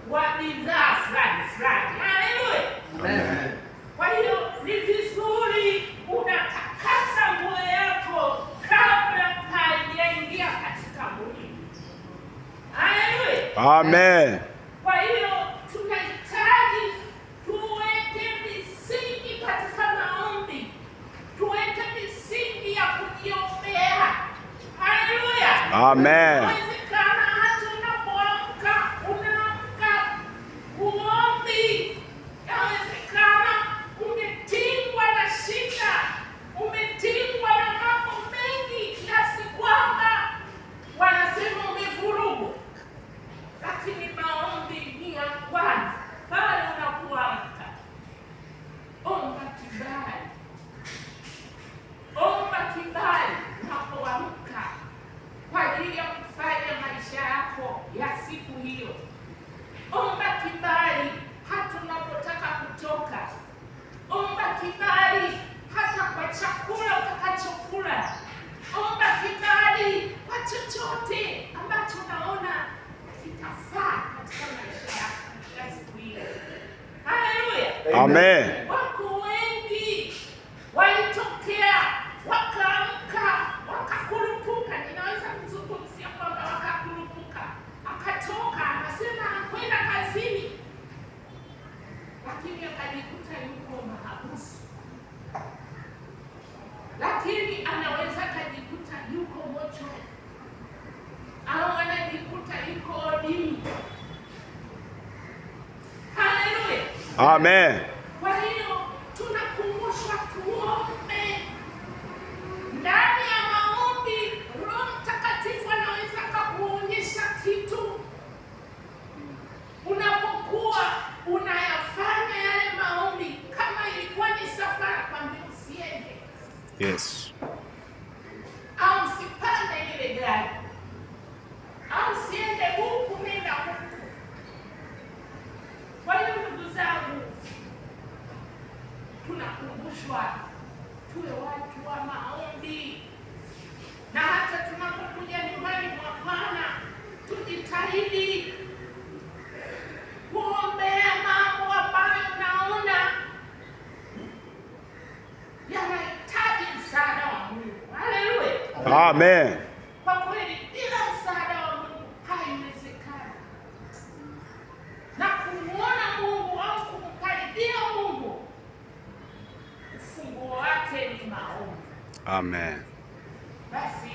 wa bidhaa fulani. Haleluya. Amen. Kwa hiyo ni vizuri unatakasa nguo yako kabla haijaingia katika mwili. Haleluya. Amen. Kwa hiyo tunahitaji tuweke misingi katika maombi, tuweke misingi ya kujiombea. Haleluya. Amen. Inawezekana hata unapoamka unaamka uombi. Inawezekana umetingwa na shida, umetingwa na mambo mengi kiasi kwamba wanasema umevurugwa, lakini maombi ni ya kwanza. Pale unapoamka, omba kibali, omba kibali unapoamka kwa ajili ya kufanya maisha yako ya siku hiyo. Omba kibali hata unapotaka kutoka. Omba kibali hata kwa chakula utakachokula. Omba kibali kwa chochote ambacho unaona kitafaa katika maisha yako ya siku hiyo. Haleluya. Amen. Wako wengi walitokea wakaamka wakakurupuka. Ninaweza kuzungumzia kwamba wakakurupuka, akatoka akasema anakwenda kazini, lakini akajikuta yuko mahabusu. Lakini anaweza akajikuta yuko mochwari au anajikuta yuko odini. Haleluya. Amen. Kwa hiyo tunakumbushwa tuombe. Ndani ya maombi, Roho Mtakatifu anaweza kukuonyesha kitu. Unapokuwa unayafanya yale maombi, kama ilikuwa ni safari, kwambia usiende. Yes. Au usipande ile gari. Au usiende huku, nenda huku. Kwa hiyo ndugu zangu, tunakumbushwa tuwe watu wa maombi, na hata tunapokuja nyumbani mwa Bwana tujitahidi kuombea mambo ambayo naona yanahitaji msaada wa Mungu. Haleluya. Amen. Kwa kweli bila msaada wa Mungu haiwezekani, na kumwona Mungu au kumkaribia Mungu ufunguo wake ni maombi. Amen. Basi